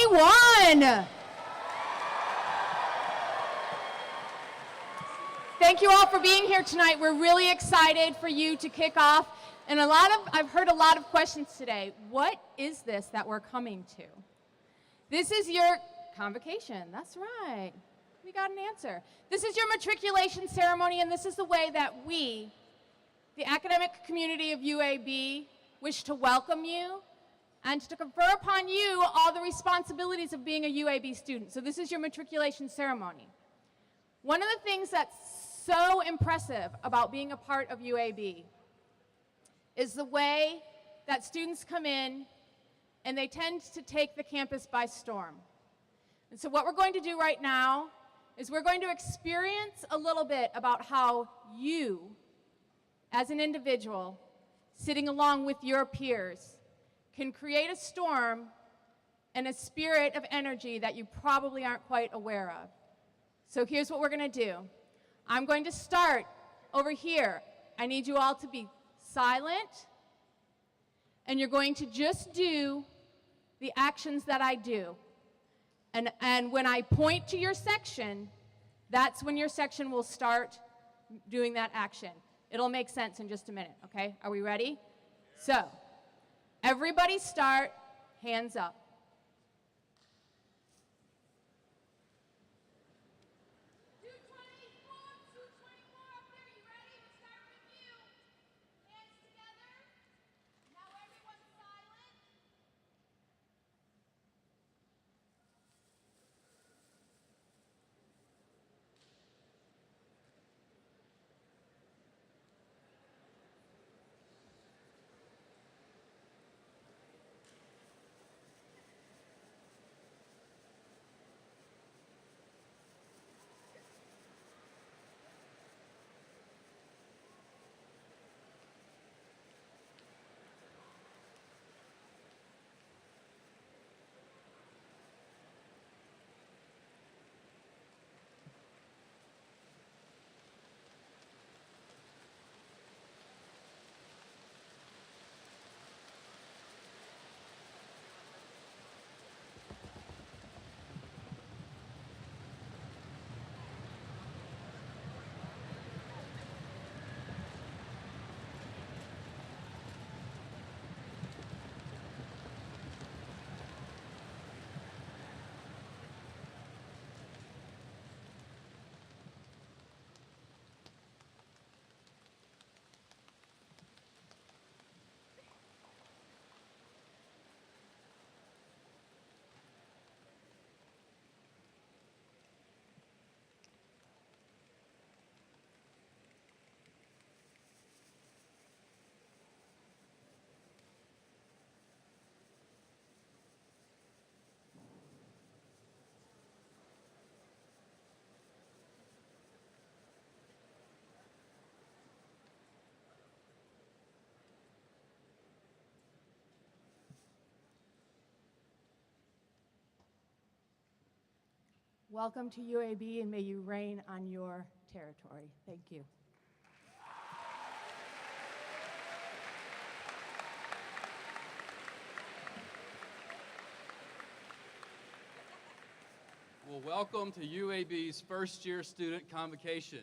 2021. Thank you all for being here tonight. We're really excited for you to kick off. And I've heard a lot of questions today. What is this that we're coming to? This is your convocation. That's right. We got an answer. This is your matriculation ceremony, and this is the way that we, the academic community of UAB, wish to welcome you and to confer upon you all the responsibilities of being a UAB student. So this is your matriculation ceremony. One of the things that's so impressive about being a part of UAB is the way that students come in and they tend to take the campus by storm. And so what we're going to do right now is we're going to experience a little bit about how you, as an individual, sitting along with your peers, can create a storm and a spirit of energy that you probably aren't quite aware of. So here's what we're going to do. I'm going to start over here. I need you all to be silent, and you're going to just do the actions that I do. And when I point to your section, that's when your section will start doing that action. It'll make sense in just a minute, okay? Are we ready? So, everybody start, hands up. Welcome to UAB, and may you reign on your territory. Thank you. Well, welcome to UAB's first-year student convocation.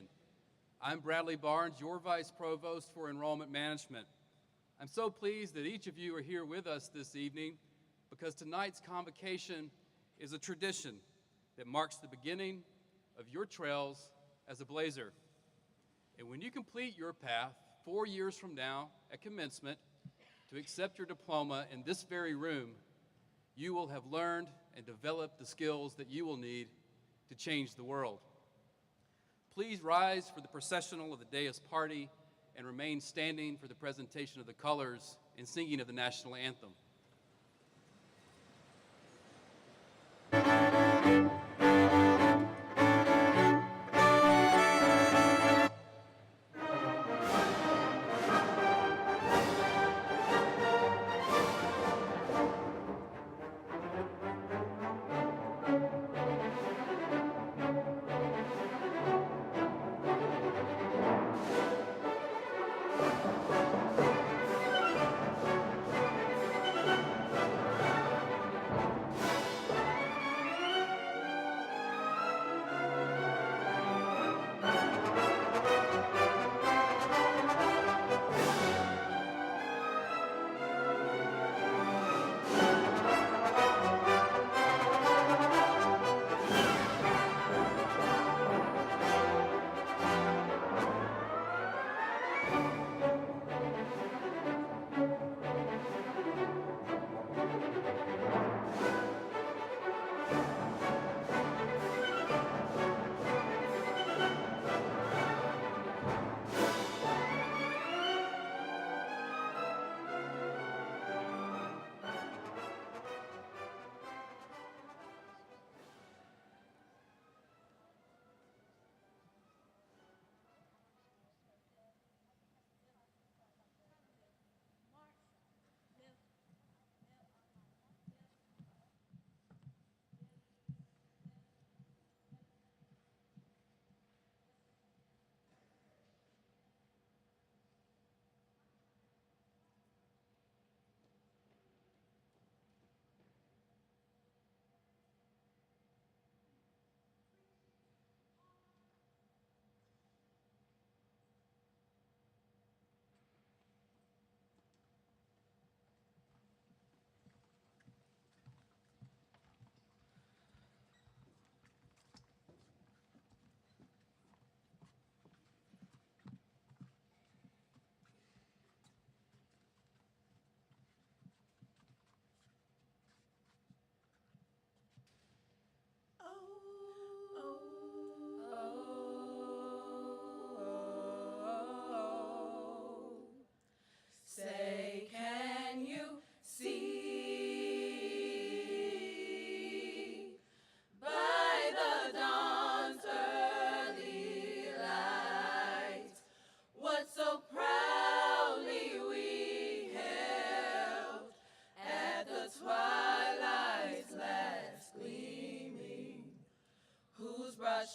I'm Bradley Barnes, your Vice Provost for Enrollment Management. I'm so pleased that each of you are here with us this evening because tonight's convocation is a tradition that marks the beginning of your trails as a Blazer. And when you complete your path 4 years from now at commencement to accept your diploma in this very room, you will have learned and developed the skills that you will need to change the world. Please rise for the processional of the Dais party and remain standing for the presentation of the colors and singing of the national anthem.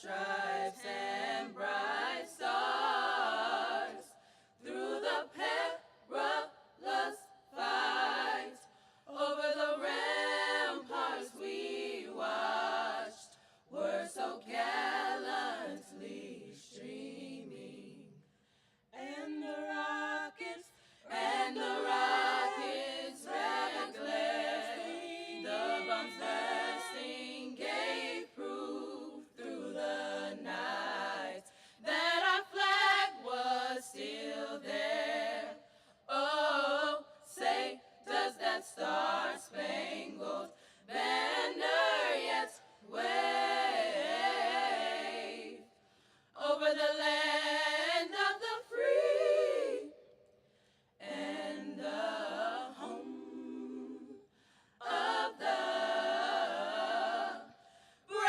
stripes and bright stars, through the perilous fight, over the ramparts we watched, were so gallantly streaming, and the rockets red glare, the bombs bursting gave proof through the night that our flag was still there. Oh, say, does that star-spangled banner yet wave over the land of the free and the home of the brave?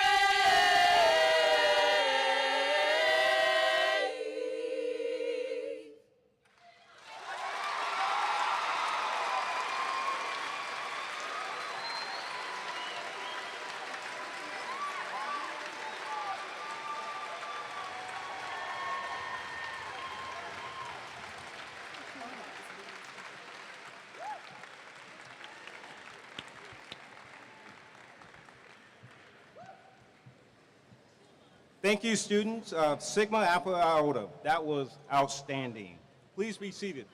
Thank you, students of Sigma Alpha Iota. That was outstanding. Please be seated.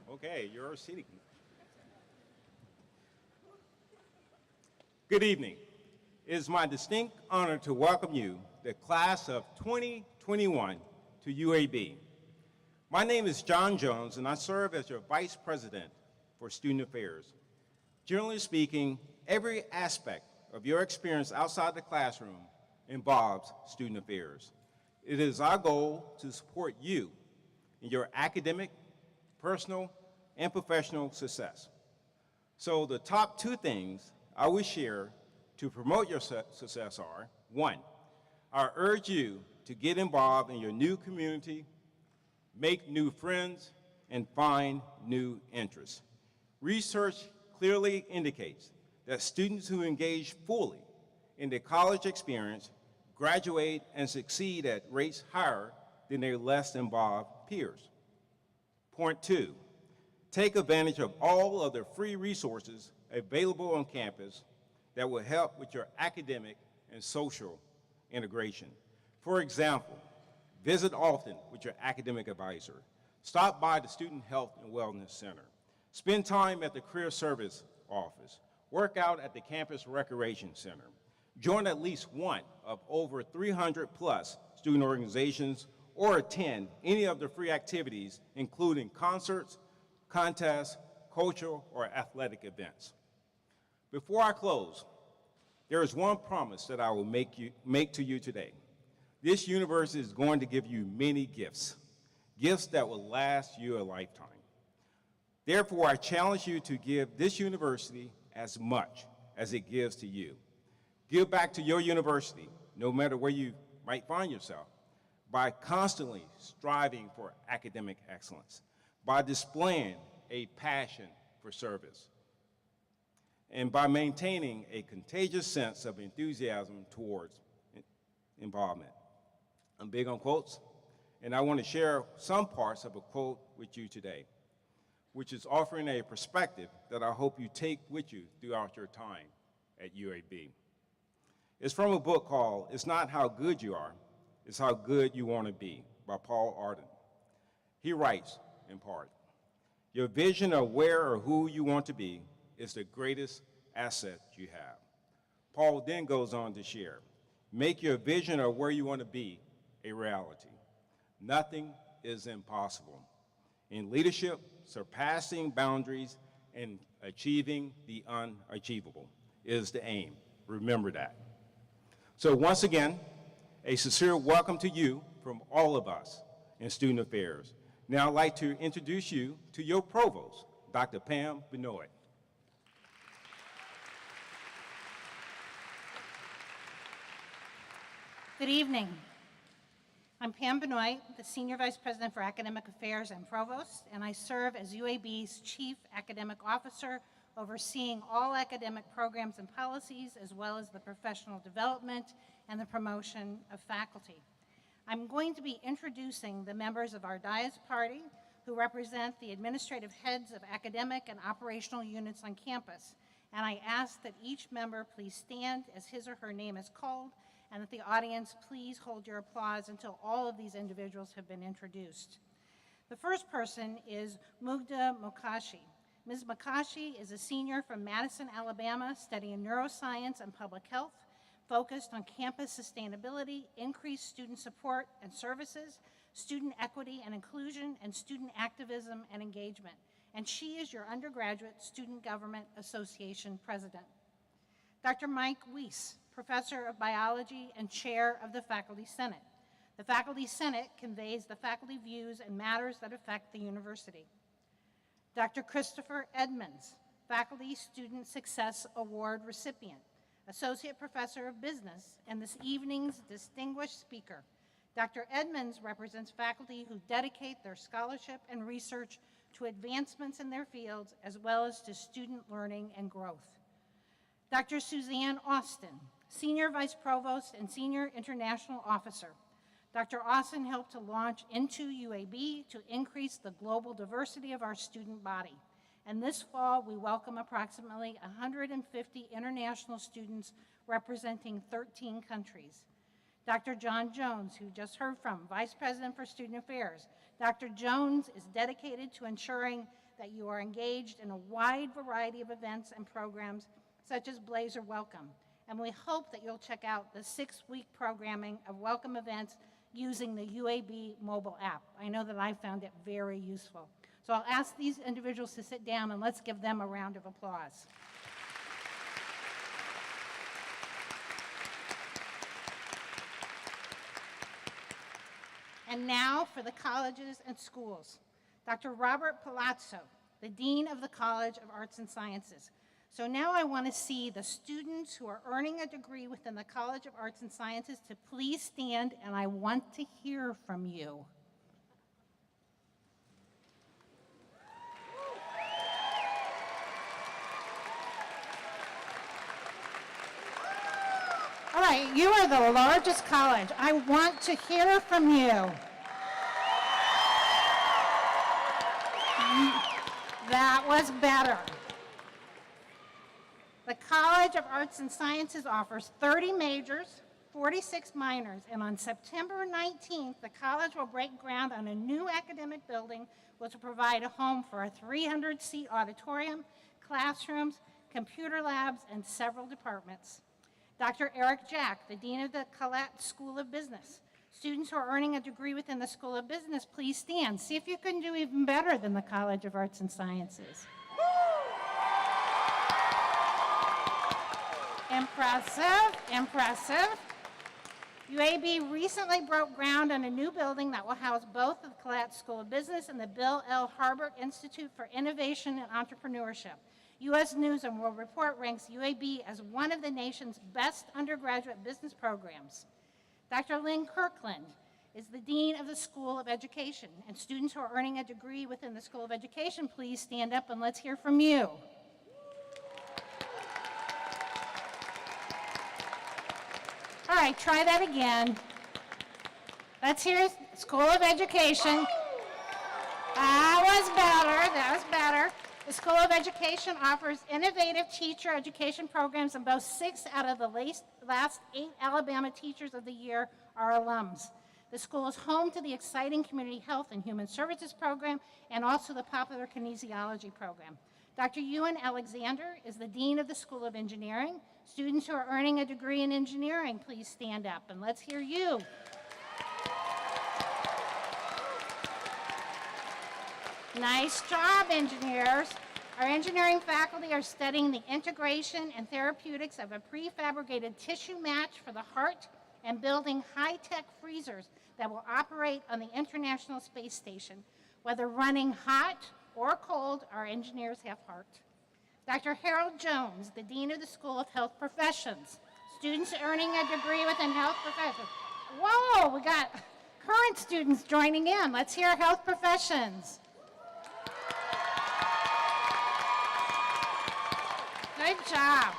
Okay, you're seated. Good evening. It is my distinct honor to welcome you, the class of 2021, to UAB. My name is John Jones, and I serve as your Vice President for Student Affairs. Generally speaking, every aspect of your experience outside the classroom involves student affairs. It is our goal to support you in your academic, personal, and professional success. So the top two things I will share to promote your success are, one, I urge you to get involved in your new community, make new friends, and find new interests. Research clearly indicates that students who engage fully in the college experience graduate and succeed at rates higher than their less involved peers. Point two, take advantage of all of the free resources available on campus that will help with your academic and social integration. For example, visit often with your academic advisor. Stop by the Student Health and Wellness Center. Spend time at the Career Service Office. Work out at the Campus Recreation Center. Join at least one of over 300 plus student organizations or attend any of the free activities, including concerts, contests, cultural, or athletic events. Before I close, there is one promise that I will make to you today. This university is going to give you many gifts, gifts that will last you a lifetime. Therefore, I challenge you to give this university as much as it gives to you. Give back to your university, no matter where you might find yourself, by constantly striving for academic excellence, by displaying a passion for service, and by maintaining a contagious sense of enthusiasm towards involvement. I'm big on quotes, and I want to share some parts of a quote with you today, which is offering a perspective that I hope you take with you throughout your time at UAB. It's from a book called It's Not How Good You Are, It's How Good You Want to Be by Paul Arden. He writes, in part, your vision of where or who you want to be is the greatest asset you have. Paul then goes on to share, make your vision of where you want to be a reality. Nothing is impossible. In leadership, surpassing boundaries and achieving the unachievable is the aim. Remember that. So once again, a sincere welcome to you from all of us in Student Affairs. Now I'd like to introduce you to your provost, Dr. Pam Benoit. Good evening. I'm Pam Benoit, the Senior Vice President for Academic Affairs and Provost, and I serve as UAB's Chief Academic Officer overseeing all academic programs and policies, as well as the professional development and the promotion of faculty. I'm going to be introducing the members of our Dais party who represent the administrative heads of academic and operational units on campus. And I ask that each member please stand as his or her name is called, and that the audience please hold your applause until all of these individuals have been introduced. The first person is Muda Mukashi. Ms. Mukashi is a senior from Madison, Alabama, studying neuroscience and public health, focused on campus sustainability, increased student support and services, student equity and inclusion, and student activism and engagement. And she is your undergraduate Student Government Association president. Dr. Mike Weiss, professor of biology and chair of the Faculty Senate. The Faculty Senate conveys the faculty views and matters that affect the university. Dr. Christopher Edmunds, Faculty Student Success Award recipient, associate professor of business, and this evening's distinguished speaker. Dr. Edmunds represents faculty who dedicate their scholarship and research to advancements in their fields, as well as to student learning and growth. Dr. Suzanne Austin, Senior Vice Provost and Senior International Officer. Dr. Austin helped to launch Into UAB to increase the global diversity of our student body. And this fall, we welcome approximately 150 international students representing 13 countries. Dr. John Jones, who you just heard from, Vice President for Student Affairs. Dr. Jones is dedicated to ensuring that you are engaged in a wide variety of events and programs, such as Blazer Welcome. And we hope that you'll check out the 6-week programming of welcome events using the UAB mobile app. I know that I found it very useful. So I'll ask these individuals to sit down, and let's give them a round of applause. And now for the colleges and schools. Dr. Robert Palazzo, the Dean of the College of Arts and Sciences. So now I want to see the students who are earning a degree within the College of Arts and Sciences to please stand, and I want to hear from you. All right, you are the largest college. I want to hear from you. That was better. The College of Arts and Sciences offers 30 majors, 46 minors, and on September 19th, the college will break ground on a new academic building which will provide a home for a 300-seat auditorium, classrooms, computer labs, and several departments. Dr. Eric Jack, the Dean of the Collette School of Business. Students who are earning a degree within the School of Business, please stand. See if you can do even better than the College of Arts and Sciences. Impressive, impressive. UAB recently broke ground on a new building that will house both the Collette School of Business and the Bill L. Harbert Institute for Innovation and Entrepreneurship. U.S. News and World Report ranks UAB as one of the nation's best undergraduate business programs. Dr. Lynn Kirkland is the Dean of the School of Education, and students who are earning a degree within the School of Education, please stand up and let's hear from you. All right, try that again. Let's hear School of Education. That was better, that was better. The School of Education offers innovative teacher education programs, and both 6 out of the last 8 Alabama Teachers of the Year are alums. The school is home to the exciting Community Health and Human Services program and also the popular kinesiology program. Dr. Ewan Alexander is the Dean of the School of Engineering. Students who are earning a degree in engineering, please stand up and let's hear you. Nice job, engineers. Our engineering faculty are studying the integration and therapeutics of a prefabricated tissue match for the heart and building high-tech freezers that will operate on the International Space Station. Whether running hot or cold, our engineers have heart. Dr. Harold Jones, the Dean of the School of Health Professions. Students earning a degree within health professions. Whoa, we got current students joining in. Let's hear health professions. Good job.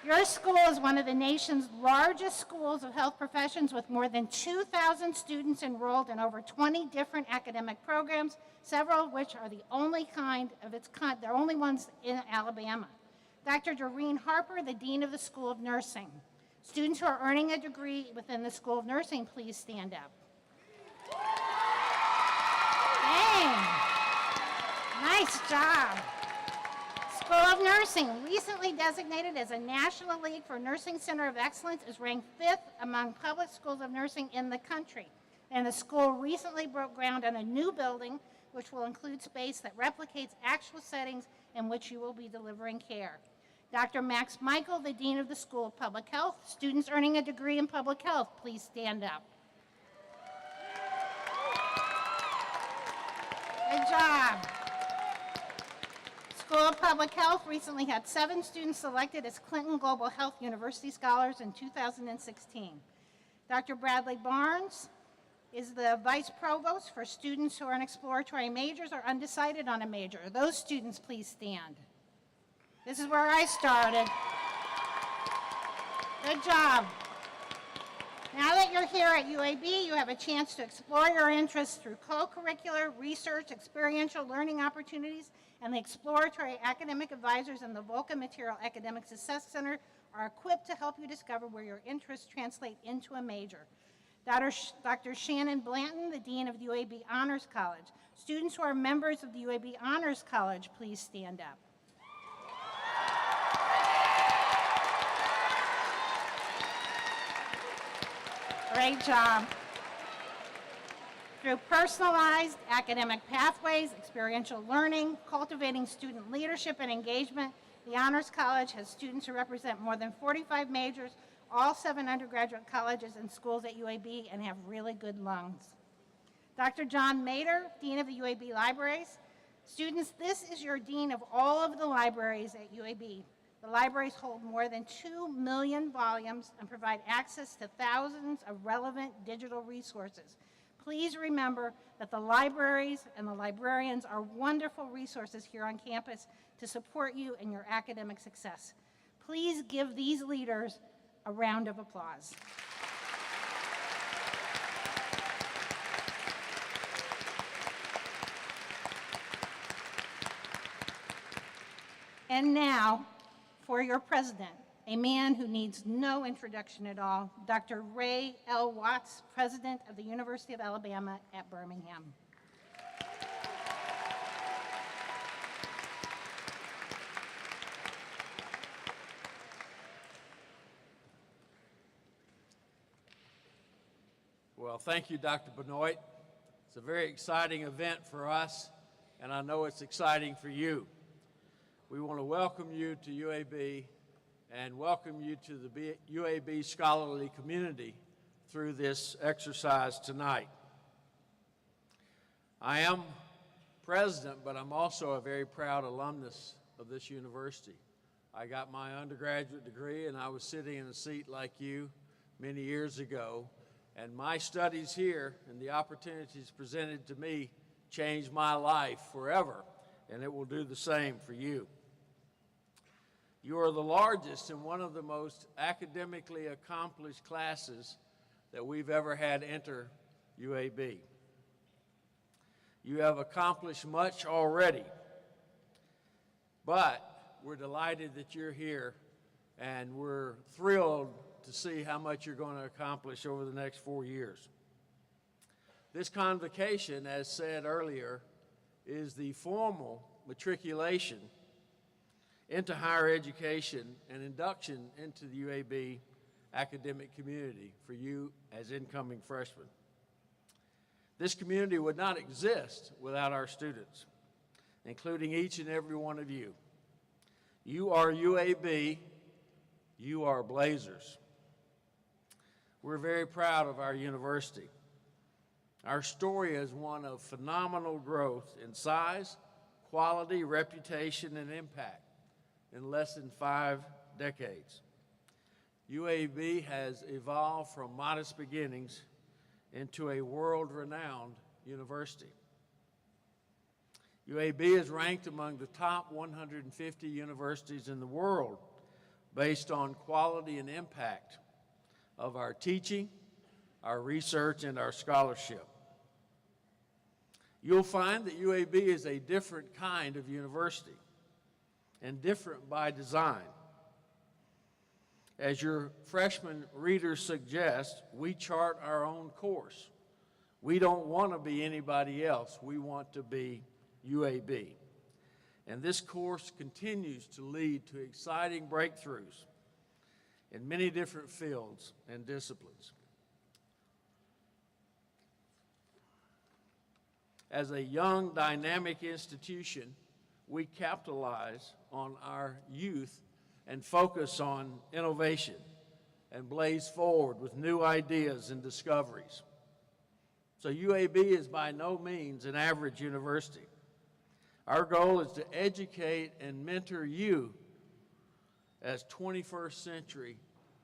Your school is one of the nation's largest schools of health professions with more than 2,000 students enrolled in over 20 different academic programs, several of which are the only they're only ones in Alabama. Dr. Doreen Harper, the Dean of the School of Nursing. Students who are earning a degree within the School of Nursing, please stand up. Dang. Nice job. School of Nursing, recently designated as a National League for Nursing Center of Excellence, is ranked 5th among public schools of nursing in the country. And the school recently broke ground on a new building, which will include space that replicates actual settings in which you will be delivering care. Dr. Max Michael, the Dean of the School of Public Health. Students earning a degree in public health, please stand up. Good job. School of Public Health recently had 7 students selected as Clinton Global Health University Scholars in 2016. Dr. Bradley Barnes is the Vice Provost for students who are in exploratory majors or undecided on a major. Those students, please stand. This is where I started. Good job. Now that you're here at UAB, you have a chance to explore your interests through co-curricular, research, experiential learning opportunities, and the exploratory academic advisors in the Vulcan Material Academic Success Center are equipped to help you discover where your interests translate into a major. Dr. Shannon Blanton, the Dean of the UAB Honors College. Students who are members of the UAB Honors College, please stand up. Great job. Through personalized academic pathways, experiential learning, cultivating student leadership and engagement, the Honors College has students who represent more than 45 majors, all 7 undergraduate colleges and schools at UAB, and have really good lungs. Dr. John Mader, Dean of the UAB Libraries. Students, this is your Dean of all of the libraries at UAB. The libraries hold more than 2 million volumes and provide access to thousands of relevant digital resources. Please remember that the libraries and the librarians are wonderful resources here on campus to support you in your academic success. Please give these leaders a round of applause. And now, for your president, a man who needs no introduction at all, Dr. Ray L. Watts, President of the University of Alabama at Birmingham. Well, thank you, Dr. Benoit. It's a very exciting event for us, and I know it's exciting for you. We want to welcome you to UAB and welcome you to the UAB scholarly community through this exercise tonight. I am president, but I'm also a very proud alumnus of this university. I got my undergraduate degree, and I was sitting in a seat like you many years ago, and my studies here and the opportunities presented to me changed my life forever, and it will do the same for you. You are the largest and one of the most academically accomplished classes that we've ever had enter UAB. You have accomplished much already, but we're delighted that you're here, and we're thrilled to see how much you're going to accomplish over the next 4 years. This convocation, as said earlier, is the formal matriculation into higher education and induction into the UAB academic community for you as incoming freshmen. This community would not exist without our students, including each and every one of you. You are UAB, you are Blazers. We're very proud of our university. Our story is one of phenomenal growth in size, quality, reputation, and impact in less than 5 decades. UAB has evolved from modest beginnings into a world-renowned university. UAB is ranked among the top 150 universities in the world based on quality and impact of our teaching, our research, and our scholarship. You'll find that UAB is a different kind of university and different by design. As your freshman readers suggest, we chart our own course. We don't want to be anybody else. We want to be UAB. And this course continues to lead to exciting breakthroughs in many different fields and disciplines. As a young, dynamic institution, we capitalize on our youth and focus on innovation and blaze forward with new ideas and discoveries. So UAB is by no means an average university. Our goal is to educate and mentor you as 21st century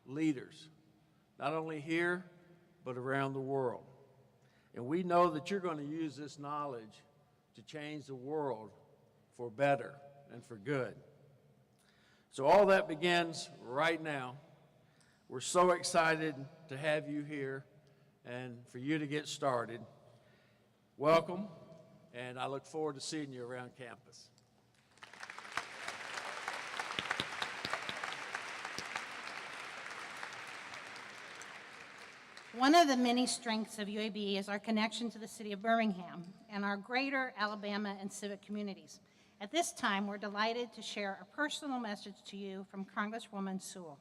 leaders, not only here, but around the world. And we know that you're going to use this knowledge to change the world for better and for good. So all that begins right now. We're so excited to have you here and for you to get started. Welcome, and I look forward to seeing you around campus. One of the many strengths of UAB is our connection to the city of Birmingham and our greater Alabama and civic communities. At this time, we're delighted to share a personal message to you from Congresswoman Sewell.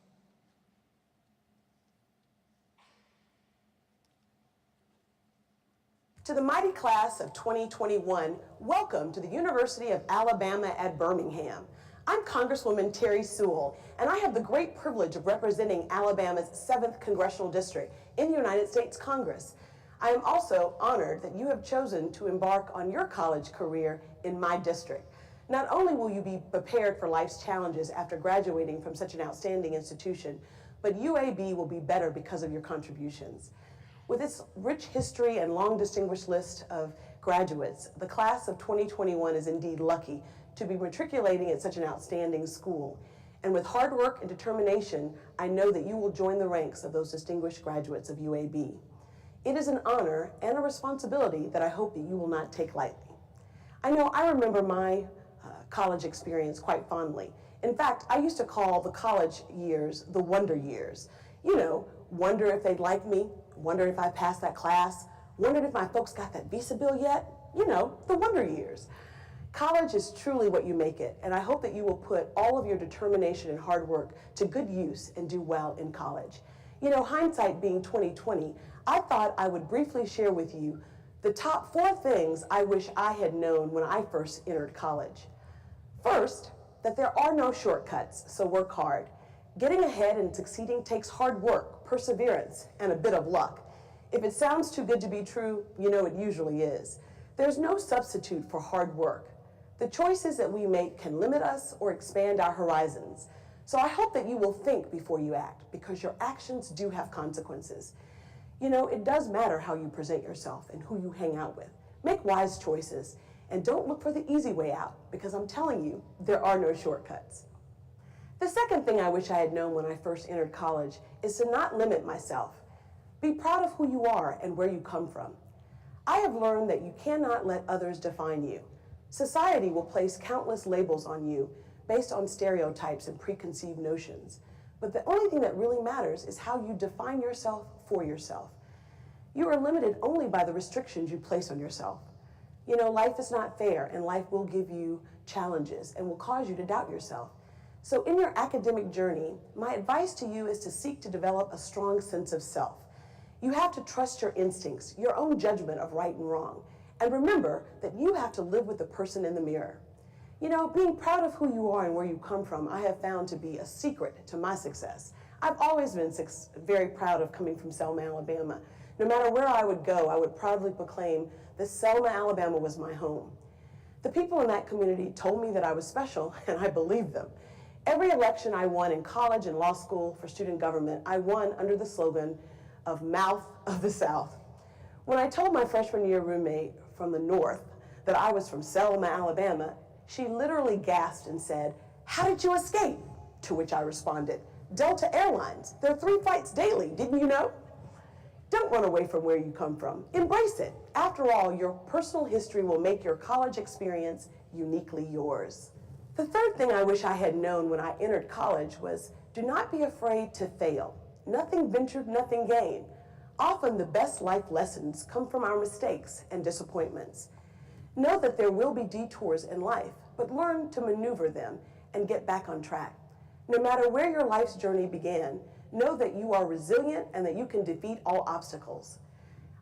To the mighty class of 2021, welcome to the University of Alabama at Birmingham. I'm Congresswoman Terry Sewell, and I have the great privilege of representing Alabama's 7th Congressional District in the United States Congress. I am also honored that you have chosen to embark on your college career in my district. Not only will you be prepared for life's challenges after graduating from such an outstanding institution, but UAB will be better because of your contributions. With its rich history and long distinguished list of graduates, the class of 2021 is indeed lucky to be matriculating at such an outstanding school. And with hard work and determination, I know that you will join the ranks of those distinguished graduates of UAB. It is an honor and a responsibility that I hope that you will not take lightly. I know I remember my college experience quite fondly. In fact, I used to call the college years the wonder years. You know, wonder if they'd like me, wonder if I passed that class, wondered if my folks got that visa bill yet. You know, the wonder years. College is truly what you make it, and I hope that you will put all of your determination and hard work to good use and do well in college. You know, hindsight being 2020, I thought I would briefly share with you the top 4 things I wish I had known when I first entered college. First, that there are no shortcuts, so work hard. Getting ahead and succeeding takes hard work, perseverance, and a bit of luck. If it sounds too good to be true, you know it usually is. There's no substitute for hard work. The choices that we make can limit us or expand our horizons. So I hope that you will think before you act, because your actions do have consequences. You know, it does matter how you present yourself and who you hang out with. Make wise choices, and don't look for the easy way out, because I'm telling you, there are no shortcuts. The second thing I wish I had known when I first entered college is to not limit myself. Be proud of who you are and where you come from. I have learned that you cannot let others define you. Society will place countless labels on you based on stereotypes and preconceived notions. But the only thing that really matters is how you define yourself for yourself. You are limited only by the restrictions you place on yourself. You know, life is not fair, and life will give you challenges and will cause you to doubt yourself. So in your academic journey, my advice to you is to seek to develop a strong sense of self. You have to trust your instincts, your own judgment of right and wrong. And remember that you have to live with the person in the mirror. You know, being proud of who you are and where you come from, I have found to be a secret to my success. I've always been very proud of coming from Selma, Alabama. No matter where I would go, I would proudly proclaim that Selma, Alabama was my home. The people in that community told me that I was special, and I believed them. Every election I won in college and law school for student government, I won under the slogan of Mouth of the South. When I told my freshman year roommate from the North that I was from Selma, Alabama, she literally gasped and said, "How did you escape?" To which I responded, "Delta Airlines. There are 3 flights daily, didn't you know?" Don't run away from where you come from. Embrace it. After all, your personal history will make your college experience uniquely yours. The third thing I wish I had known when I entered college was, do not be afraid to fail. Nothing ventured, nothing gained. Often the best life lessons come from our mistakes and disappointments. Know that there will be detours in life, but learn to maneuver them and get back on track. No matter where your life's journey began, know that you are resilient and that you can defeat all obstacles.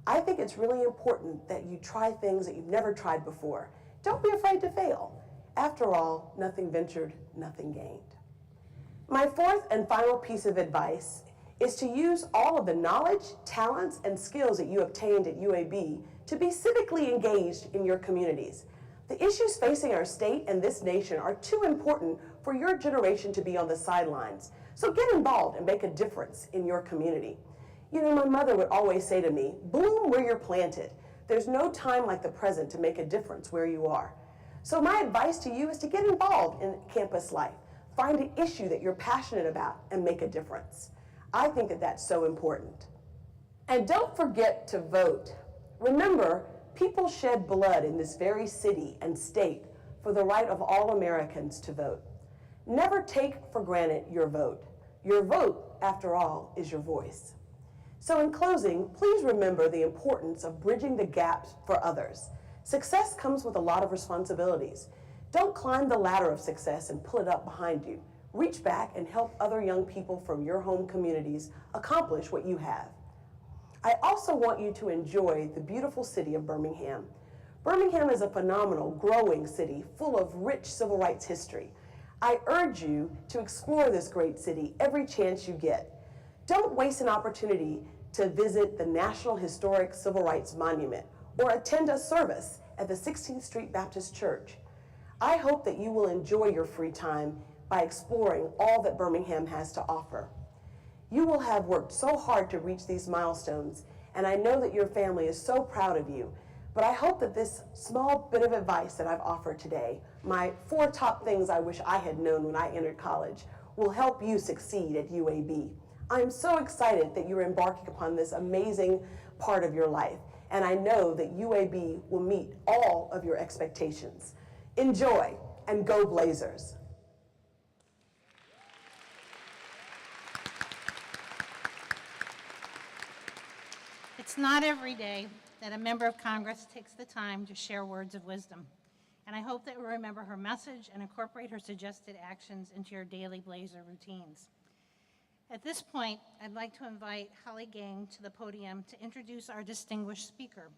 I think it's really important that you try things that you've never tried before. Don't be afraid to fail. After all, nothing ventured, nothing gained. My fourth and final piece of advice is to use all of the knowledge, talents, and skills that you obtained at UAB to be civically engaged in your communities. The issues facing our state and this nation are too important for your generation to be on the sidelines. So get involved and make a difference in your community. You know, my mother would always say to me, bloom where you're planted. There's no time like the present to make a difference where you are. So my advice to you is to get involved in campus life. Find an issue that you're passionate about and make a difference. I think that that's so important. And don't forget to vote. Remember, people shed blood in this very city and state for the right of all Americans to vote. Never take for granted your vote. Your vote, after all, is your voice. So in closing, please remember the importance of bridging the gaps for others. Success comes with a lot of responsibilities. Don't climb the ladder of success and pull it up behind you. Reach back and help other young people from your home communities accomplish what you have. I also want you to enjoy the beautiful city of Birmingham. Birmingham is a phenomenal, growing city full of rich civil rights history. I urge you to explore this great city every chance you get. Don't waste an opportunity to visit the National Historic Civil Rights Monument or attend a service at the 16th Street Baptist Church. I hope that you will enjoy your free time by exploring all that Birmingham has to offer. You will have worked so hard to reach these milestones, and I know that your family is so proud of you, but I hope that this small bit of advice that I've offered today, my 4 top things I wish I had known when I entered college, will help you succeed at UAB. I'm so excited that you're embarking upon this amazing part of your life, and I know that UAB will meet all of your expectations. Enjoy, and go Blazers. It's not every day that a member of Congress takes the time to share words of wisdom, and I hope that you remember her message and incorporate her suggested actions into your daily Blazer routines. At this point, I'd like to invite Holly Gang to the podium to introduce our distinguished speaker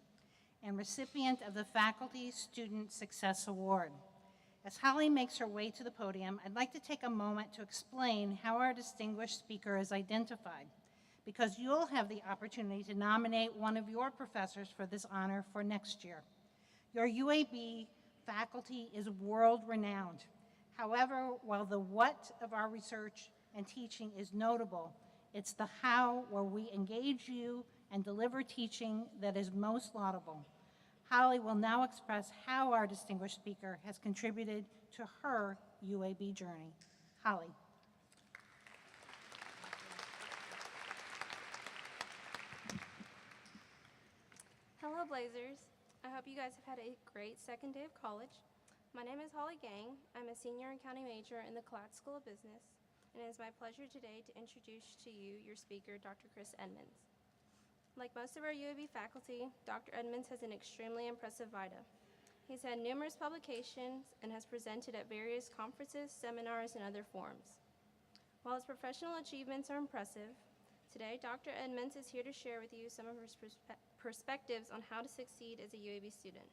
and recipient of the Faculty Student Success Award. As Holly makes her way to the podium, I'd like to take a moment to explain how our distinguished speaker is identified, because you'll have the opportunity to nominate one of your professors for this honor for next year. Your UAB faculty is world-renowned. However, while the what of our research and teaching is notable, it's the how where we engage you and deliver teaching that is most laudable. Holly will now express how our distinguished speaker has contributed to her UAB journey. Holly. Hello, Blazers. I hope you guys have had a great second day of college. My name is Holly Gang. I'm a senior accounting major in the Klatt School of Business, and it is my pleasure today to introduce to you your speaker, Dr. Chris Edmunds. Like most of our UAB faculty, Dr. Edmunds has an extremely impressive vita. He's had numerous publications and has presented at various conferences, seminars, and other forums. While his professional achievements are impressive, today Dr. Edmunds is here to share with you some of his perspectives on how to succeed as a UAB student.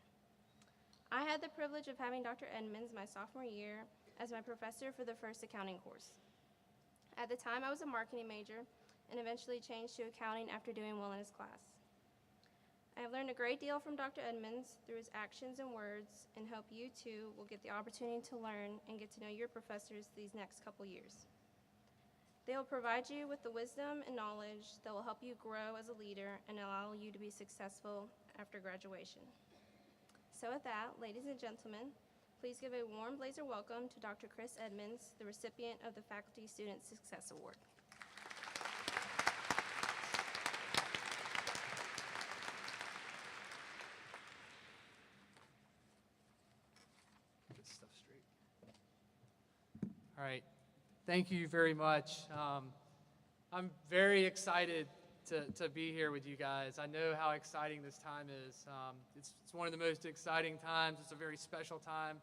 I had the privilege of having Dr. Edmunds my sophomore year as my professor for the first accounting course. At the time, I was a marketing major and eventually changed to accounting after doing well in his class. I have learned a great deal from Dr. Edmunds through his actions and words, and hope you too will get the opportunity to learn and get to know your professors these next couple years. They will provide you with the wisdom and knowledge that will help you grow as a leader and allow you to be successful after graduation. So with that, ladies and gentlemen, please give a warm Blazer welcome to Dr. Chris Edmunds, the recipient of the Faculty Student Success Award. Get stuff straight. All right. Thank you very much. I'm very excited to be here with you guys. I know how exciting this time is. It's one of the most exciting times. It's a very special time.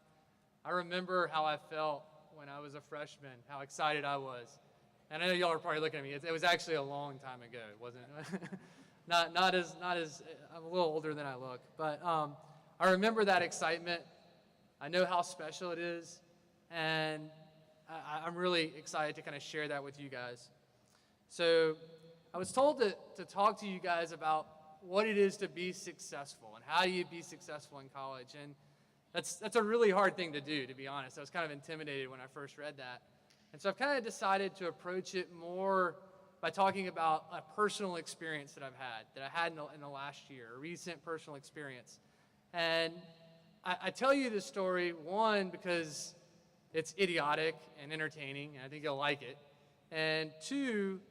I remember how I felt when I was a freshman, how excited I was. And I know y'all are probably looking at me. It was actually a long time ago. It wasn't, not as, I'm a little older than I look. But I remember that excitement. I know how special it is. And I'm really excited to kind of share that with you guys. So I was told to talk to you guys about what it is to be successful and how you be successful in college. And that's a really hard thing to do, to be honest. I was kind of intimidated when I first read that. And so I've kind of decided to approach it more by talking about a personal experience that I had in the last year, a recent personal experience. And I tell you this story, one, because it's idiotic and entertaining, and I think you'll like it. And two,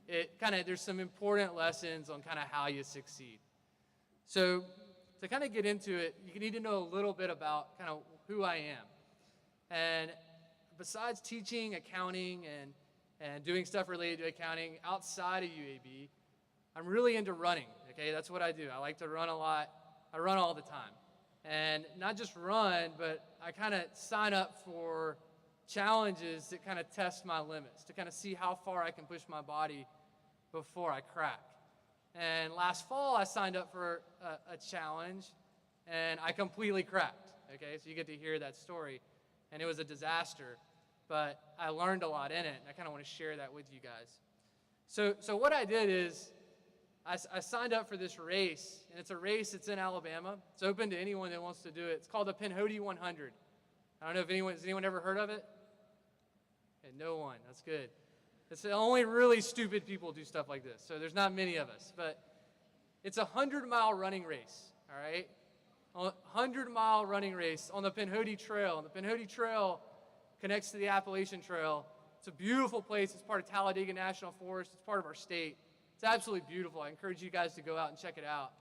there's some important lessons on kind of how you succeed. So to kind of get into it, you need to know a little bit about kind of who I am. And besides teaching accounting and doing stuff related to accounting outside of UAB, I'm really into running, okay? That's what I do. I like to run a lot. I run all the time. And not just run, but I kind of sign up for challenges that kind of test my limits, to kind of see how far I can push my body before I crack. And last fall, I signed up for a challenge, and I completely cracked, okay? So you get to hear that story. And it was a disaster, but I learned a lot in it, and I kind of want to share that with you guys. So what I did is I signed up for this race, and it's a race that's in Alabama. It's open to anyone that wants to do it. It's called the Pinhoti 100. I don't know if has anyone ever heard of it? Okay, no one. That's good. It's only really stupid people do stuff like this, so there's not many of us. But it's a 100-mile running race, all right? A 100-mile running race on the Pinhoti Trail. And the Pinhoti Trail connects to the Appalachian Trail. It's a beautiful place. It's part of Talladega National Forest. It's part of our state. It's absolutely beautiful. I encourage you guys to go out and check it out.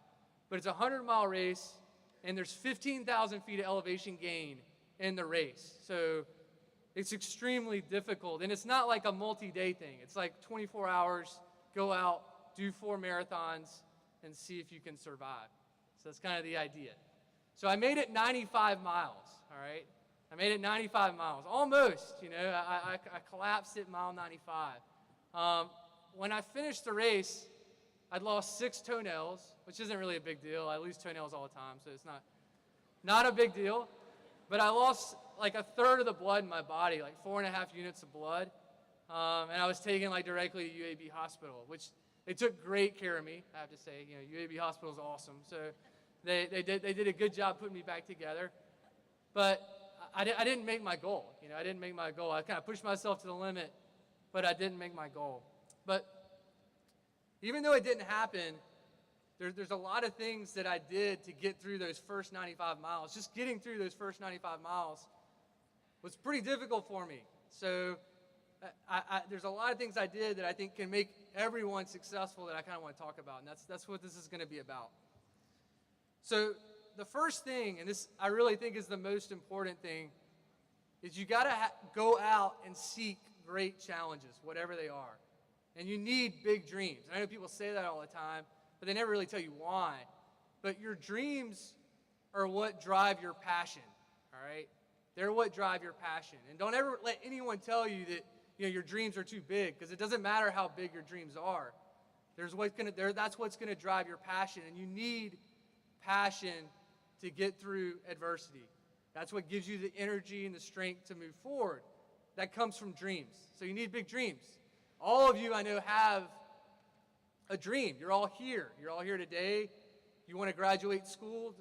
But it's a 100-mile race, and there's 15,000 feet of elevation gain in the race. So it's extremely difficult. And it's not like a multi-day thing. It's like 24 hours, go out, do 4 marathons, and see if you can survive. So that's kind of the idea. So I made it 95 miles, all right? I made it 95 miles, almost, you know. I collapsed at mile 95. When I finished the race, I'd lost 6 toenails, which isn't really a big deal. I lose toenails all the time, so it's not a big deal. But I lost like 1/3 of the blood in my body, like 4.5 units of blood. And I was taken like directly to UAB Hospital, which they took great care of me, I have to say. You know, UAB Hospital is awesome. So they did a good job putting me back together. But I didn't make my goal. You know, I didn't make my goal. I kind of pushed myself to the limit, but I didn't make my goal. But even though it didn't happen, there's a lot of things that I did to get through those first 95 miles. Just getting through those first 95 miles was pretty difficult for me. So there's a lot of things I did that I think can make everyone successful that I kind of want to talk about, and that's what this is going to be about. So the first thing, and this I really think is the most important thing, is you got to go out and seek great challenges, whatever they are. And you need big dreams. I know people say that all the time, but they never really tell you why. But your dreams are what drive your passion, all right? They're what drive your passion. And don't ever let anyone tell you that your dreams are too big, because it doesn't matter how big your dreams are. That's what's going to drive your passion, and you need passion to get through adversity. That's what gives you the energy and the strength to move forward. That comes from dreams. So you need big dreams. All of you, I know, have a dream. You're all here. You're all here today. You want to graduate school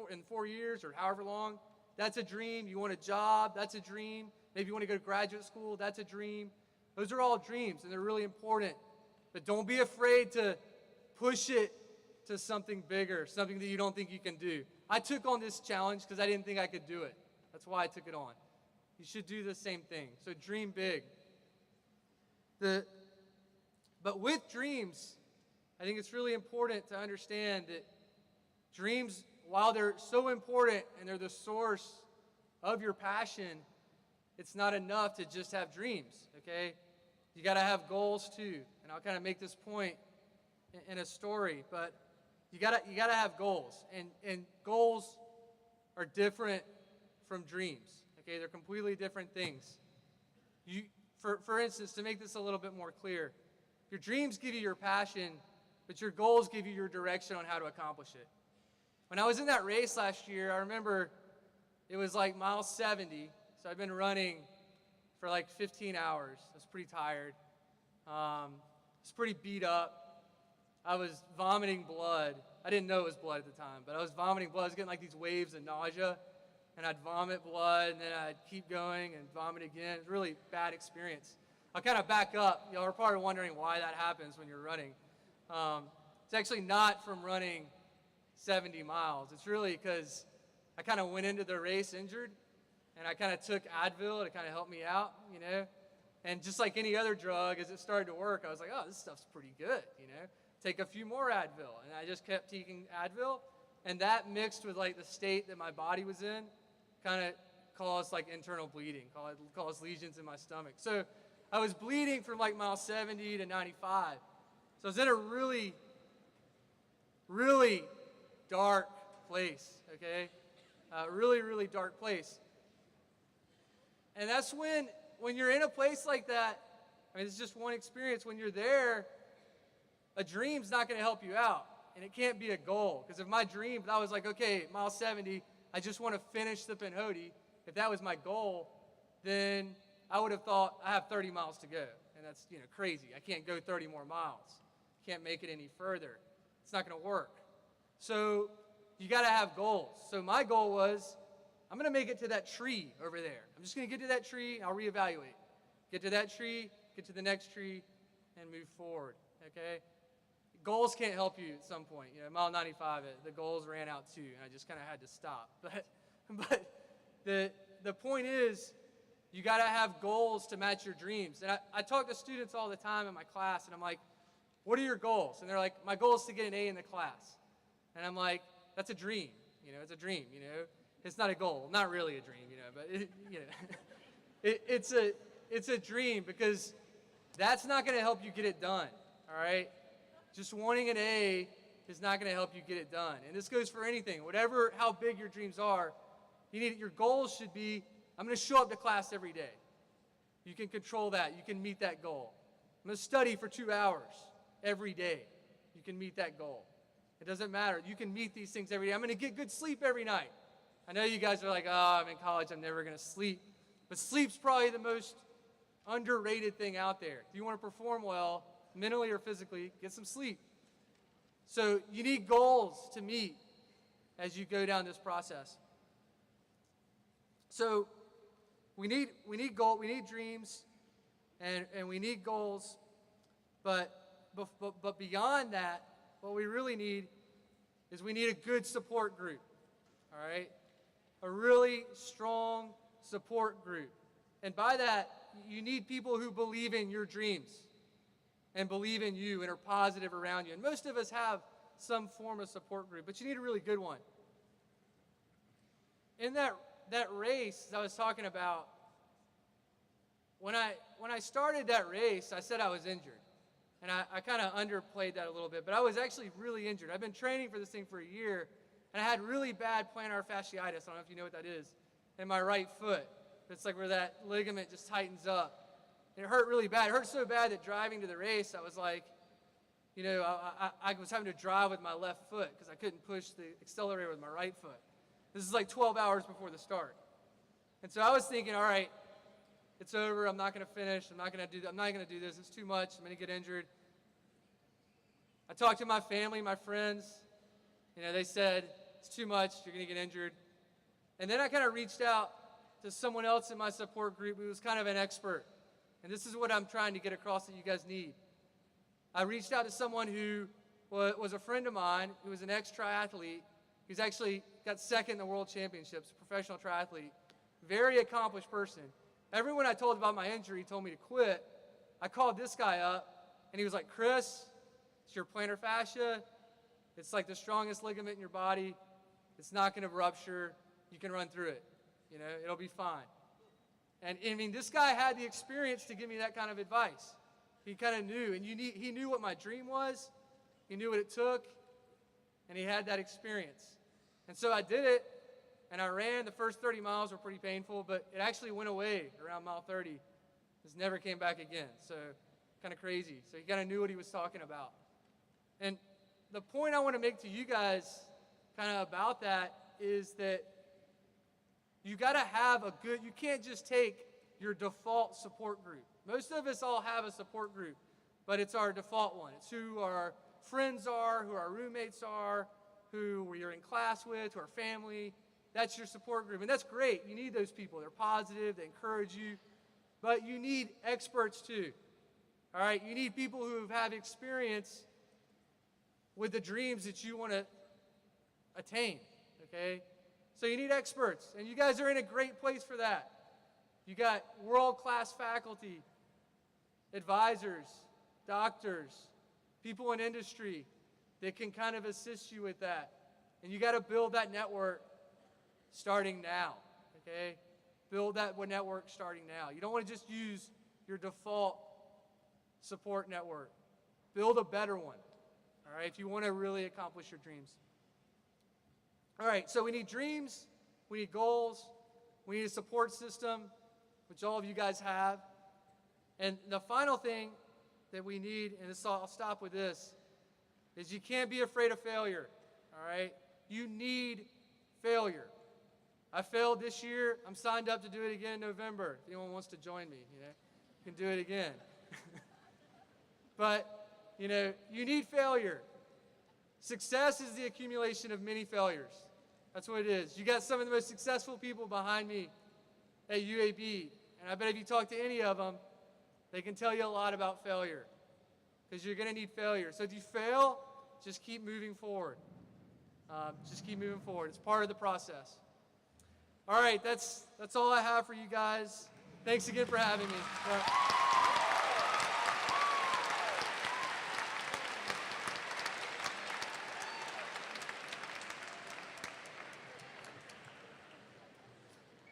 in 4 years or however long. That's a dream. You want a job. That's a dream. Maybe you want to go to graduate school. That's a dream. Those are all dreams, and they're really important. But don't be afraid to push it to something bigger, something that you don't think you can do. I took on this challenge because I didn't think I could do it. That's why I took it on. You should do the same thing. So dream big. But with dreams, I think it's really important to understand that dreams, while they're so important and they're the source of your passion, it's not enough to just have dreams, okay? You got to have goals too. And I'll kind of make this point in a story, but you got to have goals. And goals are different from dreams, okay? They're completely different things. For instance, to make this a little bit more clear, your dreams give you your passion, but your goals give you your direction on how to accomplish it. When I was in that race last year, I remember it was like mile 70, so I've been running for like 15 hours. I was pretty tired. I was pretty beat up. I was vomiting blood. I didn't know it was blood at the time, but I was vomiting blood. I was getting like these waves of nausea, and I'd vomit blood, and then I'd keep going and vomit again. It was a really bad experience. I'll kind of back up. Y'all are probably wondering why that happens when you're running. It's actually not from running 70 miles. It's really because I kind of went into the race injured, and I kind of took Advil to kind of help me out, you know. And just like any other drug, as it started to work, I was like, oh, this stuff's pretty good, you know. Take a few more Advil. And I just kept taking Advil, and that mixed with like the state that my body was in kind of caused like internal bleeding, caused lesions in my stomach. So I was bleeding from like mile 70 to 95. So I was in a really, really dark place, okay? Really, really dark place. And that's when you're in a place like that, I mean, it's just one experience. When you're there, a dream's not going to help you out, and it can't be a goal. Because if my dream, if I was like, okay, mile 70, I just want to finish the Pinhoti, if that was my goal, then I would have thought, I have 30 miles to go, and that's, you know, crazy. I can't go 30 more miles. Can't make it any further. It's not going to work. So you got to have goals. So my goal was, I'm going to make it to that tree over there. I'm just going to get to that tree, I'll reevaluate. Get to that tree, get to the next tree, and move forward, okay? Goals can't help you at some point. You know, mile 95, the goals ran out too, and I just kind of had to stop. But the point is, you got to have goals to match your dreams. And I talk to students all the time in my class, and I'm like, what are your goals? And they're like, my goal is to get an A in the class. And I'm like, that's a dream. You know, it's a dream, you know. It's not a goal. Not really a dream, you know, but, you know, it's a dream because that's not going to help you get it done, all right? Just wanting an A is not going to help you get it done. And this goes for anything. Whatever, how big your dreams are, your goals should be, I'm going to show up to class every day. You can control that. You can meet that goal. I'm going to study for 2 hours every day. You can meet that goal. It doesn't matter. You can meet these things every day. I'm going to get good sleep every night. I know you guys are like, oh, I'm in college, I'm never going to sleep. But sleep's probably the most underrated thing out there. If you want to perform well, mentally or physically, get some sleep. So you need goals to meet as you go down this process. So we need dreams, and we need goals, but beyond that, what we really need is we need a good support group, all right? A really strong support group. And by that, you need people who believe in your dreams and believe in you and are positive around you. And most of us have some form of support group, but you need a really good one. In that race I was talking about, when I started that race, I said I was injured. And I kind of underplayed that a little bit, but I was actually really injured. I've been training for this thing for a year, and I had really bad plantar fasciitis. I don't know if you know what that is, in my right foot. It's like where that ligament just tightens up. And it hurt really bad. It hurt so bad that driving to the race, I was like, you know, I was having to drive with my left foot because I couldn't push the accelerator with my right foot. This is like 12 hours before the start. And so I was thinking, all right, it's over. I'm not going to finish. I'm not going to do this. It's too much. I'm going to get injured. I talked to my family, my friends. You know, they said, it's too much. You're going to get injured. And then I kind of reached out to someone else in my support group who was kind of an expert. And this is what I'm trying to get across that you guys need. I reached out to someone who was a friend of mine who was an ex-triathlete. He's actually got second in the world championships, professional triathlete. Very accomplished person. Everyone I told about my injury told me to quit. I called this guy up, and he was like, Chris, it's your plantar fascia. It's like the strongest ligament in your body. It's not going to rupture. You can run through it. It'll be fine. And I mean, this guy had the experience to give me that kind of advice. He kind of knew, and he knew what my dream was. He knew what it took, and he had that experience. And so I did it, and I ran. The first 30 miles were pretty painful, but it actually went away around mile 30. Just never came back again. So kind of crazy. So he kind of knew what he was talking about. And the point I want to make to you guys kind of about that is that you got to have you can't just take your default support group. Most of us all have a support group, but it's our default one. It's who our friends are, who our roommates are, who we're in class with, who our family. That's your support group, and that's great. You need those people. They're positive, they encourage you, but you need experts too. All right, you need people who have experience with the dreams that you want to attain, okay? So you need experts, and you guys are in a great place for that. You got world-class faculty, advisors, doctors, people in industry that can kind of assist you with that. And you got to build that network starting now, okay? Build that network starting now. You don't want to just use your default support network. Build a better one, all right, if you want to really accomplish your dreams. All right, so we need dreams, we need goals, we need a support system, which all of you guys have. And the final thing that we need, and I'll stop with this, is you can't be afraid of failure, all right? You need failure. I failed this year. I'm signed up to do it again in November. If anyone wants to join me, you can do it again. But, you need failure. Success is the accumulation of many failures. That's what it is. You got some of the most successful people behind me at UAB, and I bet if you talk to any of them, they can tell you a lot about failure, because you're going to need failure. So if you fail, just keep moving forward. Just keep moving forward. It's part of the process. All right, that's all I have for you guys. Thanks again for having me.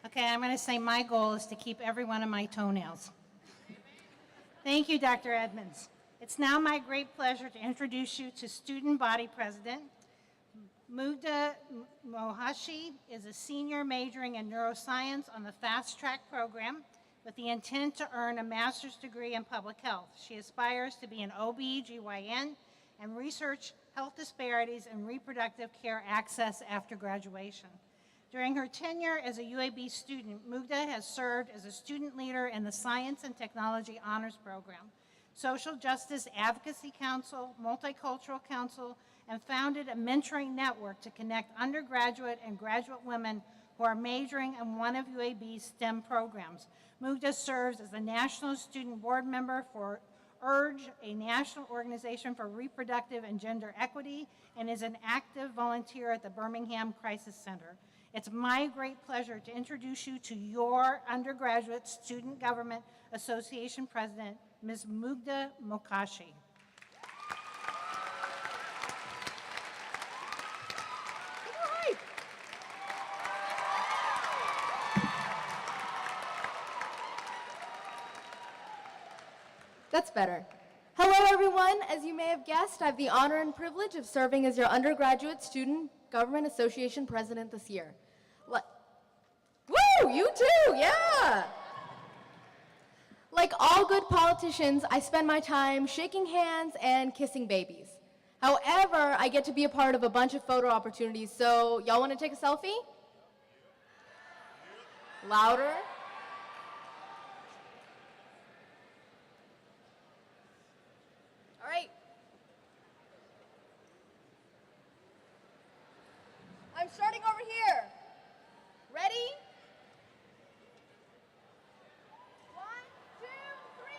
Okay, I'm going to say my goal is to keep every one of my toenails. Thank you, Dr. Edmunds. It's now my great pleasure to introduce you to Student Body President. Muda Mukashi is a senior majoring in neuroscience on the Fast Track program with the intent to earn a master's degree in public health. She aspires to be an OB/GYN and research health disparities and reproductive care access after graduation. During her tenure as a UAB student, Muda has served as a student leader in the Science and Technology Honors Program, Social Justice Advocacy Council, Multicultural Council, and founded a mentoring network to connect undergraduate and graduate women who are majoring in one of UAB's STEM programs. Muda serves as a national student board member for URGE, a national organization for reproductive and gender equity, and is an active volunteer at the Birmingham Crisis Center. It's my great pleasure to introduce you to your undergraduate Student Government Association President, Ms. Muda Mukashi. That's better. Hello, everyone. As you may have guessed, I have the honor and privilege of serving as your undergraduate Student Government Association President this year. Woo! You too! Yeah! Like all good politicians, I spend my time shaking hands and kissing babies. However, I get to be a part of a bunch of photo opportunities, so y'all want to take a selfie? Louder? All right. I'm starting over here. Ready? 1, 2, 3.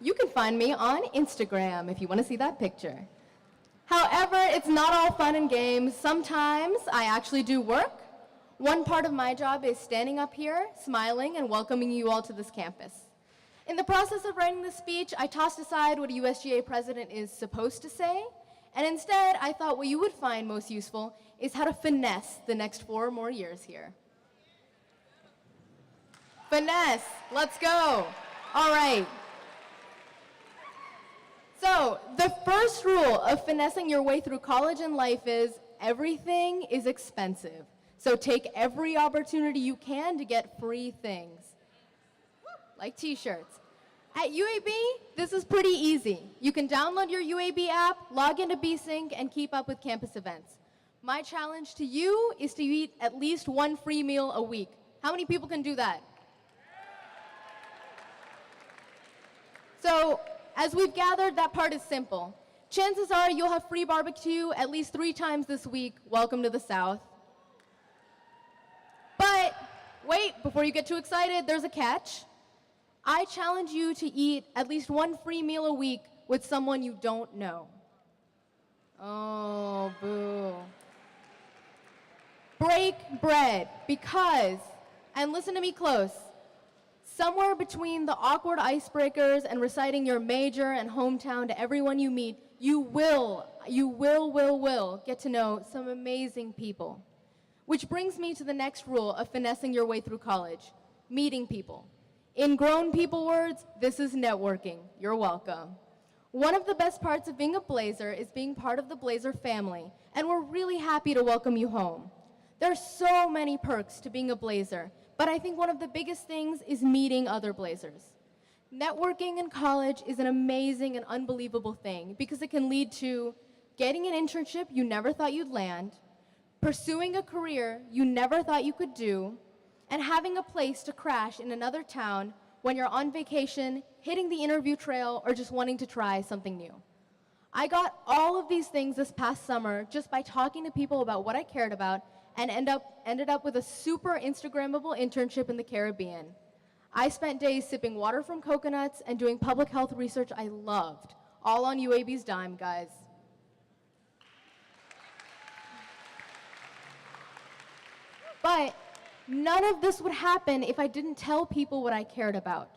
You can find me on Instagram if you want to see that picture. However, it's not all fun and games. Sometimes I actually do work. One part of my job is standing up here, smiling, and welcoming you all to this campus. In the process of writing this speech, I tossed aside what a USGA president is supposed to say, and instead, I thought what you would find most useful is how to finesse the next 4 more years here. Finesse, let's go. All right. So, the first rule of finessing your way through college and life is everything is expensive. So take every opportunity you can to get free things, like t-shirts. At UAB, this is pretty easy. You can download your UAB app, log into BSync, and keep up with campus events. My challenge to you is to eat at least 1 free meal a week. How many people can do that? So, as we've gathered, that part is simple. Chances are you'll have free barbecue at least 3 times this week. Welcome to the South. But wait, before you get too excited, there's a catch. I challenge you to eat at least 1 free meal a week with someone you don't know. Oh, boo. Break bread because, and listen to me close, somewhere between the awkward icebreakers and reciting your major and hometown to everyone you meet, you will get to know some amazing people. Which brings me to the next rule of finessing your way through college, meeting people. In grown people words, this is networking. You're welcome. One of the best parts of being a Blazer is being part of the Blazer family, and we're really happy to welcome you home. There's so many perks to being a Blazer, but I think one of the biggest things is meeting other Blazers. Networking in college is an amazing and unbelievable thing because it can lead to getting an internship you never thought you'd land, pursuing a career you never thought you could do, and having a place to crash in another town when you're on vacation, hitting the interview trail, or just wanting to try something new. I got all of these things this past summer just by talking to people about what I cared about and ended up with a super Instagrammable internship in the Caribbean. I spent days sipping water from coconuts and doing public health research I loved, all on UAB's dime, guys. But none of this would happen if I didn't tell people what I cared about.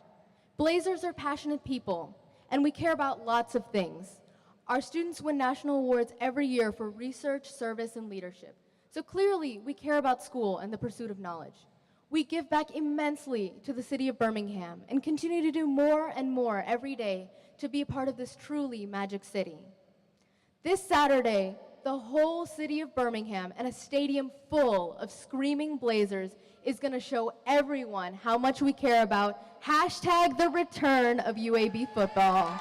Blazers are passionate people, and we care about lots of things. Our students win national awards every year for research, service, and leadership. So clearly, we care about school and the pursuit of knowledge. We give back immensely to the city of Birmingham and continue to do more and more every day to be a part of this truly magic city. This Saturday, the whole city of Birmingham and a stadium full of screaming Blazers is going to show everyone how much we care about #the return of UAB football.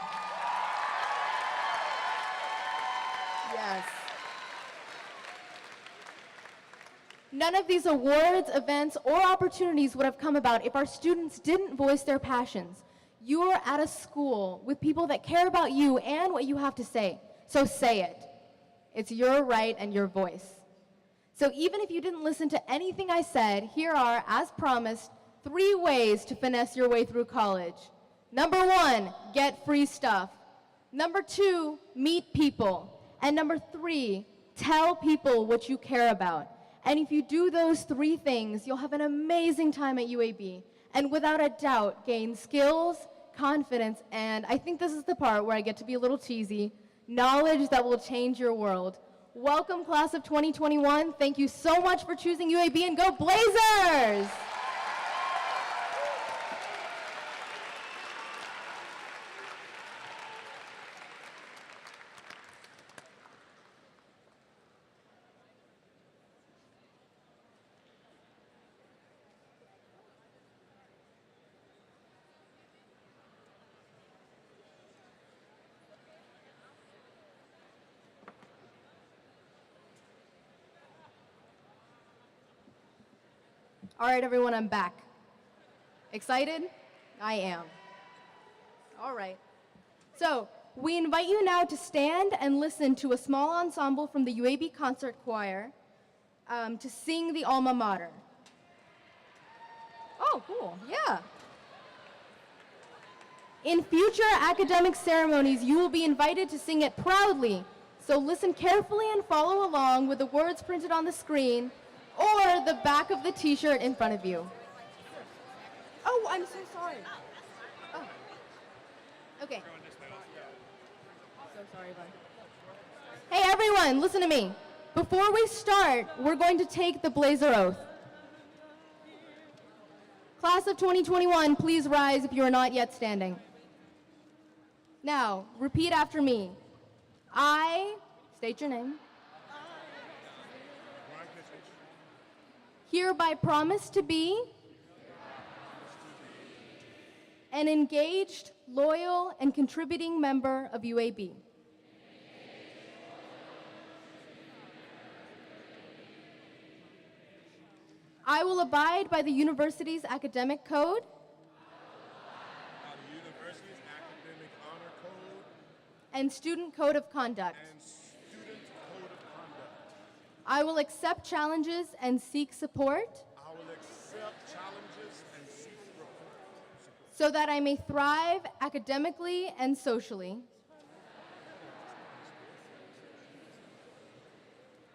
Yes. None of these awards, events, or opportunities would have come about if our students didn't voice their passions. You're at a school with people that care about you and what you have to say, so say it. It's your right and your voice. So even if you didn't listen to anything I said, here are, as promised, 3 ways to finesse your way through college. Number 1, get free stuff. Number 2, meet people. And number 3, tell people what you care about. And if you do those 3 things, you'll have an amazing time at UAB, and without a doubt, gain skills, confidence, and I think this is the part where I get to be a little cheesy, knowledge that will change your world. Welcome, class of 2021. Thank you so much for choosing UAB, and go Blazers! All right, everyone, I'm back. Excited? I am. All right. So, we invite you now to stand and listen to a small ensemble from the UAB Concert Choir to sing the Alma Mater. Oh, cool, yeah. In future academic ceremonies, you will be invited to sing it proudly. So listen carefully and follow along with the words printed on the screen or the back of the t-shirt in front of you. Oh, I'm so sorry. Oh. Okay. So sorry, bud. Hey everyone, listen to me. Before we start, we're going to take the Blazer Oath. Class of 2021, please rise if you are not yet standing. Now, repeat after me. I, state your name, hereby promise to be an engaged, loyal, and contributing member of UAB. I will abide by the university's academic code and student code of conduct. I will accept challenges and seek support so that I may thrive academically and socially.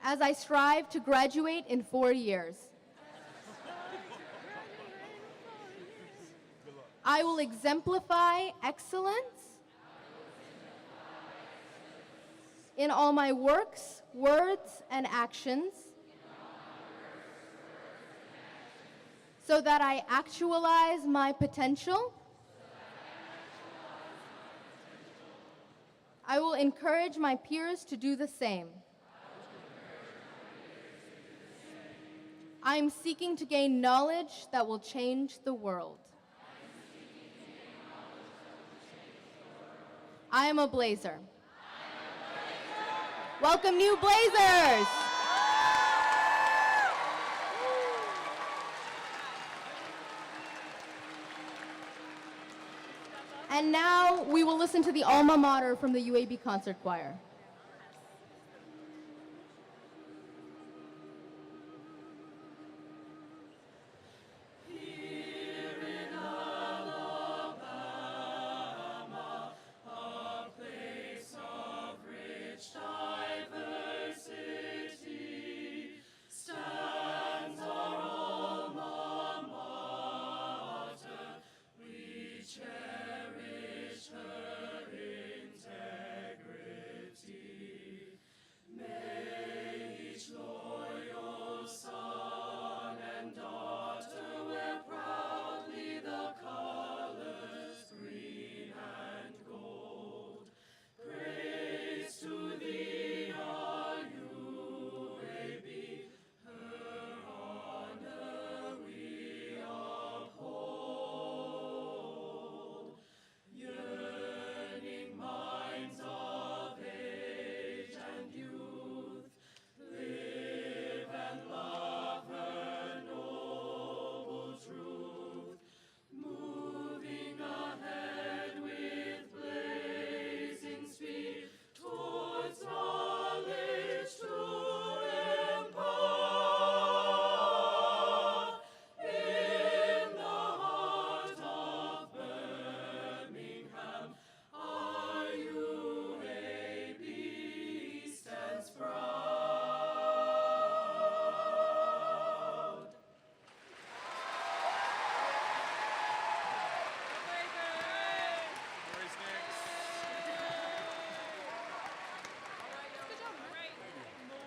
As I strive to graduate in 4 years. I will exemplify excellence in all my works, words, and actions so that I actualize my potential. I will encourage my peers to do the same. I am seeking to gain knowledge that will change the world. I am a Blazer. Welcome, new Blazers! And now we will listen to the alma mater from the UAB Concert Choir.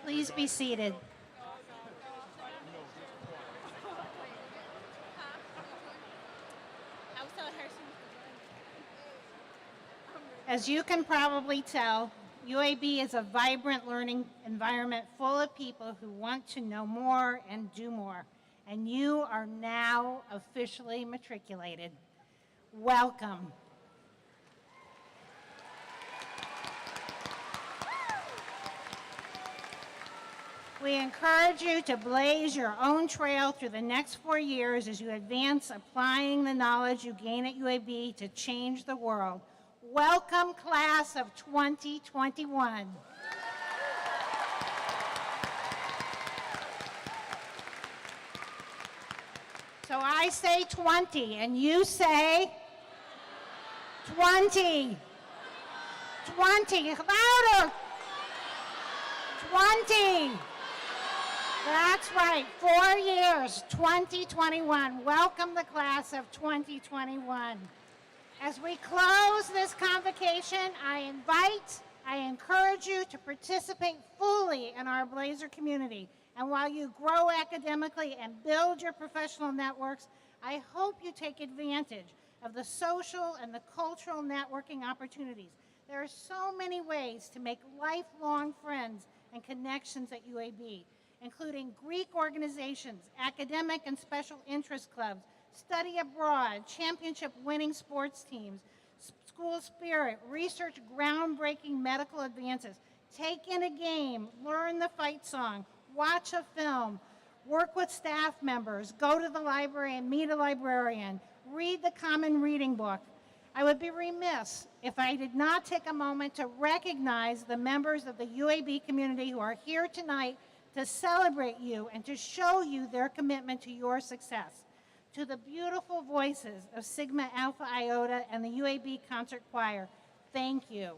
Please be seated. As you can probably tell, UAB is a vibrant learning environment full of people who want to know more and do more. And you are now officially matriculated. Welcome. We encourage you to blaze your own trail through the next 4 years as you advance applying the knowledge you gain at UAB to change the world. Welcome, class of 2021. So I say 20, and you say 20. 20. Louder. 20. That's right. 4 years, 2021. Welcome the class of 2021. As we close this convocation, I encourage you to participate fully in our Blazer community. And while you grow academically and build your professional networks, I hope you take advantage of the social and the cultural networking opportunities. There are so many ways to make lifelong friends and connections at UAB, including Greek organizations, academic and special interest clubs, study abroad, championship winning sports teams, school spirit, research groundbreaking medical advances. Take in a game, learn the fight song, watch a film, work with staff members, go to the library and meet a librarian, read the Common Reading Book. I would be remiss if I did not take a moment to recognize the members of the UAB community who are here tonight to celebrate you and to show you their commitment to your success. To the beautiful voices of Sigma Alpha Iota and the UAB Concert Choir, thank you.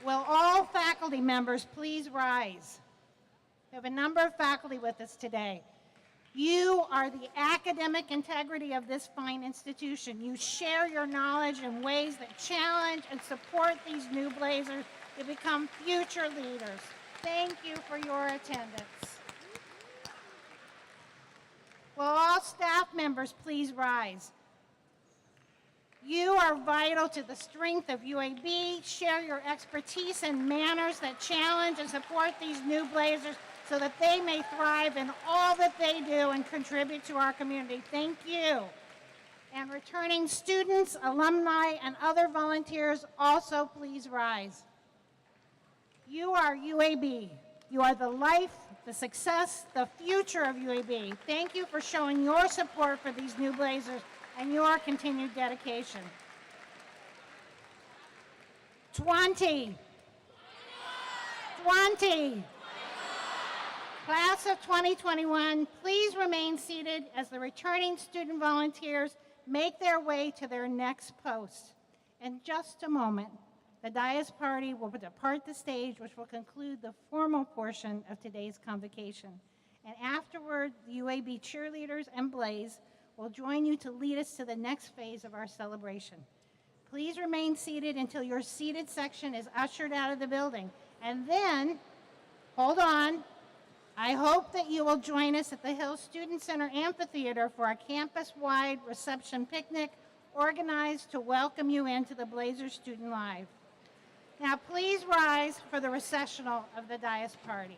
Will all faculty members please rise? We have a number of faculty with us today. You are the academic integrity of this fine institution. You share your knowledge in ways that challenge and support these new Blazers to become future leaders. Thank you for your attendance. Will all staff members please rise? You are vital to the strength of UAB. Share your expertise and manners that challenge and support these new Blazers so that they may thrive in all that they do and contribute to our community. Thank you. And returning students, alumni, and other volunteers also please rise. You are UAB. You are the life, the success, the future of UAB. Thank you for showing your support for these new Blazers and your continued dedication. 20. 20. Class of 2021, please remain seated as the returning student volunteers make their way to their next post. In just a moment, the Dais party will depart the stage, which will conclude the formal portion of today's convocation. And afterward, the UAB cheerleaders and Blaze will join you to lead us to the next phase of our celebration. Please remain seated until your seated section is ushered out of the building. And then, hold on, I hope that you will join us at the Hill Student Center Amphitheater for a campus-wide reception picnic organized to welcome you into the Blazer Student Life. Now please rise for the recessional of the Dais party.